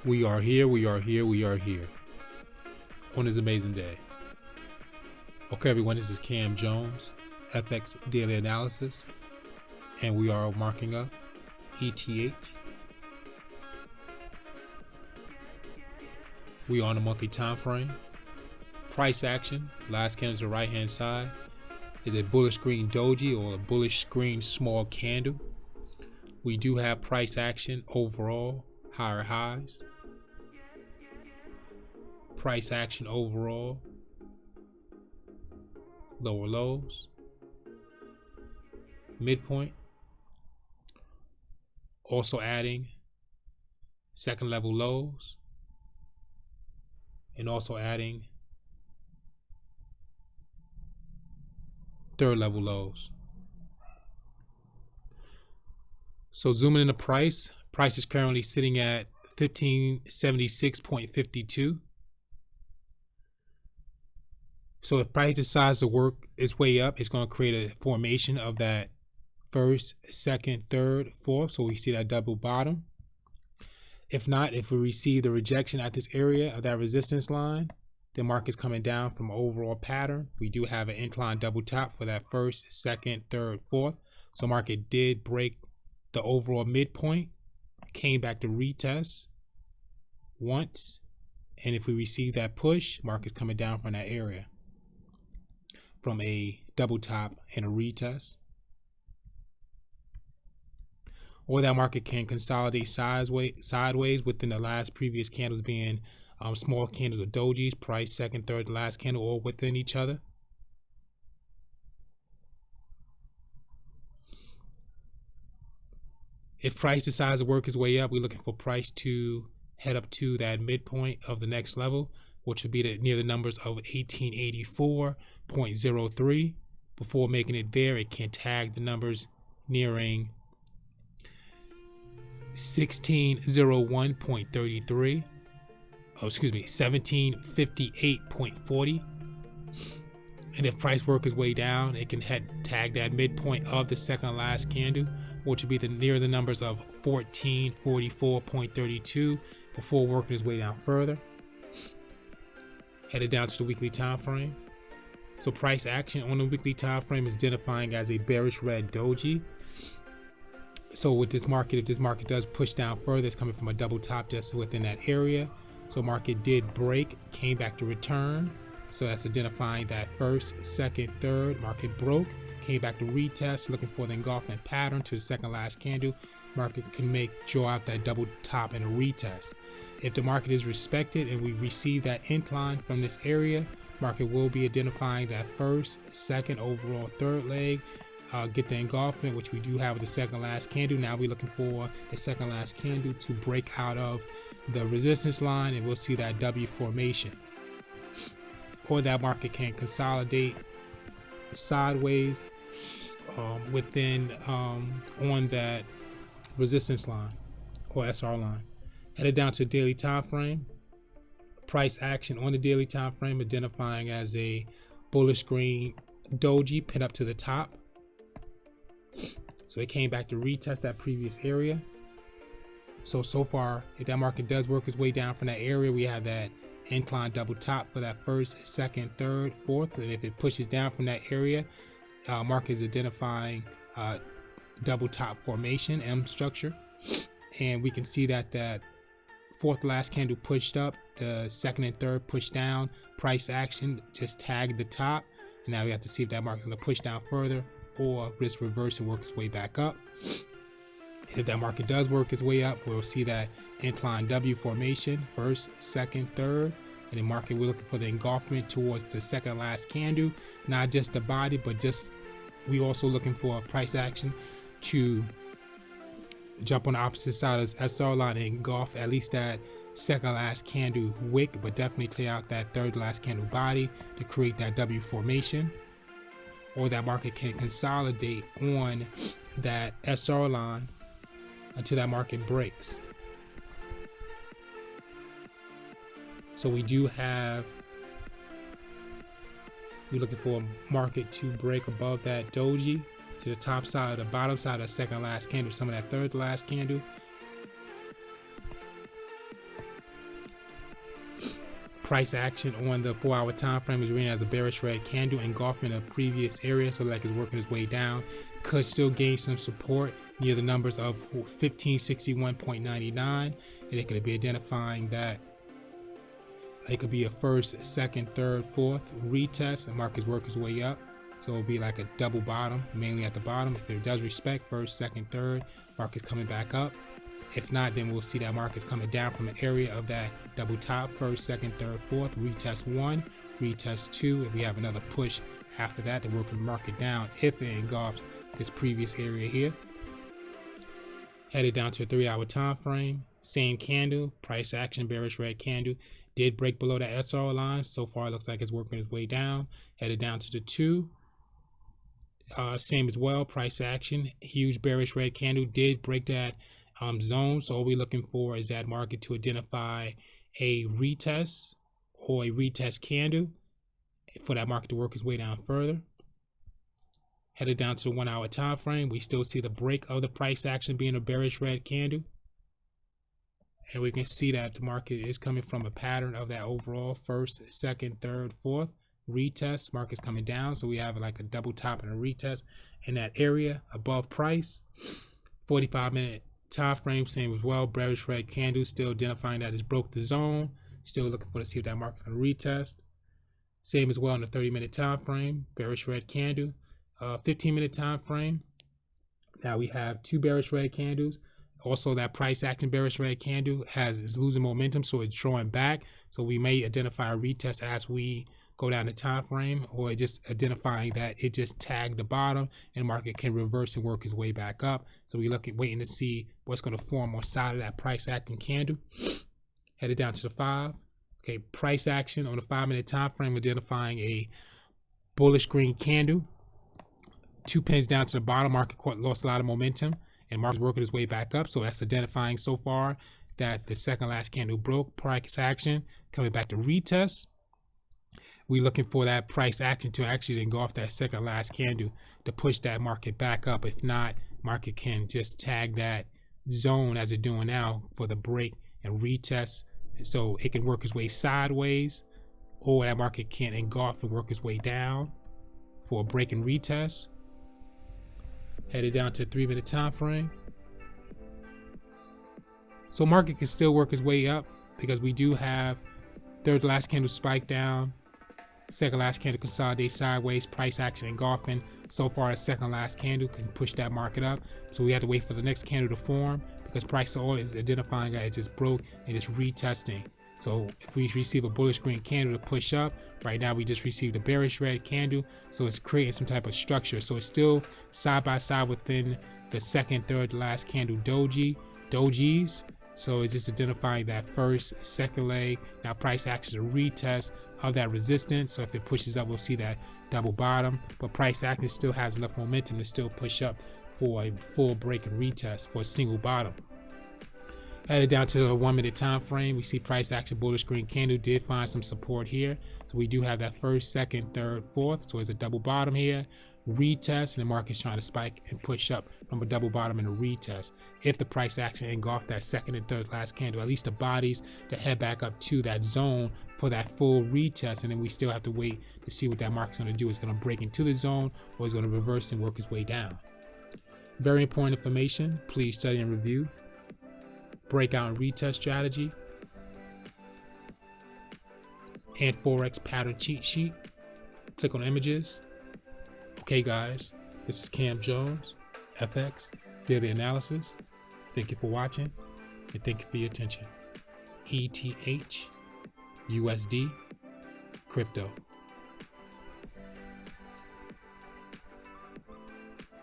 We are here, we are here, we are here on this amazing day. Okay, everyone, this is Cam Jones, FX Daily Analysis, and we are marking up ETH. We are on a monthly time frame. Price action, last candle to the right hand side, is a bullish green doji or a bullish green small candle. We do have price action overall, higher highs. Price action overall, lower lows, midpoint. Also adding second level lows and also adding third level lows. So zooming in the price is currently sitting at 1576.52. So if price decides to work its way up, it's going to create a formation of that first, second, third, fourth. So we see that double bottom. If not, if we receive the rejection at this area of that resistance line, the market's coming down from overall pattern. We do have an incline double top for that first, second, third, fourth. So market did break the overall midpoint, came back to retest once. And if we receive that push, market's coming down from that area, from a double top and a retest. Or that market can consolidate sideways within the last previous candles being small candles or dojis, price, second, third, last candle, all within each other. If price decides to work its way up, we're looking for price to head up to that midpoint of the next level, which would be near the numbers of 1884.03. Before making it there, it can tag the numbers nearing 1601.33. Oh, excuse me, 1758.40. And if price work its way down, it can tag that midpoint of the second last candle, which would be near the numbers of 1444.32 before working its way down further. Headed down to the weekly time frame. So price action on the weekly time frame is identifying as a bearish red doji. So with this market, if this market does push down further, it's coming from a double top just within that area. So market did break, came back to return. So that's identifying that first, second, third. Market broke, came back to retest, looking for the engulfing pattern to the second last candle. Market can draw out that double top and a retest. If the market is respected and we receive that incline from this area, market will be identifying that first, second, overall third leg. Get the engulfment, which we do have with the second last candle. Now we're looking for the second last candle to break out of the resistance line, and we'll see that W formation. Or that market can consolidate sideways within on that resistance line or SR line. Headed down to daily time frame. Price action on the daily time frame identifying as a bullish green doji pinned up to the top. So it came back to retest that previous area. So far, if that market does work its way down from that area, we have that incline double top for that first, second, third, fourth. And if it pushes down from that area, market is identifying double top formation, M structure. And we can see that fourth last candle pushed up, the second and third pushed down. Price action just tagged the top. And now we have to see if that market's going to push down further or risk reverse and work its way back up. And if that market does work its way up, we'll see that incline W formation, first, second, third. And the market, we're looking for the engulfment towards the second last candle, not just the body, but we also looking for a price action to jump on the opposite side of this SR line and engulf at least that second last candle wick, but definitely clear out that third last candle body to create that W formation. Or that market can consolidate on that SR line until that market breaks. So we're looking for a market to break above that doji to the top side or the bottom side of the second last candle, some of that third last candle. Price action on the 4-hour time frame is reading as a bearish red candle engulfing a previous area, so like it's working its way down. Could still gain some support near the numbers of 1561.99, and it could be identifying that it could be a first, second, third, fourth retest, and markets work its way up. So it'll be like a double bottom, mainly at the bottom. If it does respect first, second, third, markets coming back up. If not, then we'll see that market's coming down from the area of that double top, first, second, third, fourth, retest 1, retest 2. If we have another push after that, then we'll market down if it engulfs this previous area here. Headed down to a 3-hour time frame, same candle, price action, bearish red candle. Did break below that SR line. So far, it looks like it's working its way down. Headed down to the 2. Same as well, price action, huge bearish red candle. Did break that zone. So all we're looking for is that market to identify a retest or a retest candle for that market to work its way down further. Headed down to the 1-hour time frame, we still see the break of the price action being a bearish red candle. And we can see that the market is coming from a pattern of that overall first, second, third, fourth retest. Market's coming down, so we have like a double top and a retest in that area above price. 45-minute time frame, same as well, bearish red candle, still identifying that it's broke the zone. Still looking for to see if that market's going to retest. Same as well in the 30-minute time frame, bearish red candle. 15-minute time frame, now we have 2 bearish red candles. Also, that price action bearish red candle is losing momentum, so it's drawing back. So we may identify a retest as we go down the time frame, or just identifying that it just tagged the bottom and market can reverse and work its way back up. So we look at waiting to see what's going to form on side of that price action candle. Headed down to the 5. Okay, price action on the 5-minute time frame, identifying a bullish green candle. 2 pins down to the bottom, market lost a lot of momentum and market's working its way back up. So that's identifying so far that the second last candle broke. Price action coming back to retest. We're looking for that price action to actually engulf that second last candle to push that market back up. If not, market can just tag that zone as it's doing now for the break and retest. So it can work its way sideways, or that market can engulf and work its way down for a break and retest. Headed down to a 3-minute time frame. So market can still work its way up because we do have third last candle spike down, second last candle consolidate sideways, price action engulfing. So far, a second last candle can push that market up. So we have to wait for the next candle to form because price of oil is identifying that it just broke and it's retesting. So if we receive a bullish green candle to push up, right now we just received a bearish red candle, so it's creating some type of structure. So it's still side by side within the second, third, last candle dojis. So it's just identifying that first, second leg. Now price action is a retest of that resistance. So if it pushes up, we'll see that double bottom. But price action still has enough momentum to still push up for a full break and retest for a single bottom. Headed down to the 1-minute time frame, we see price action bullish green candle did find some support here. So we do have that first, second, third, fourth. So it's a double bottom here, retest, and the market's trying to spike and push up from a double bottom and a retest. If the price action engulfed that second and third last candle, at least the bodies to head back up to that zone for that full retest, and then we still have to wait to see what that market's going to do. It's going to break into the zone, or it's going to reverse and work its way down. Very important information. Please study and review. Breakout and retest strategy, and Forex pattern cheat sheet. Click on images. Okay guys, this is Cam Jones, FX Daily Analysis. Thank you for watching and thank you for your attention. ETH, USD, crypto.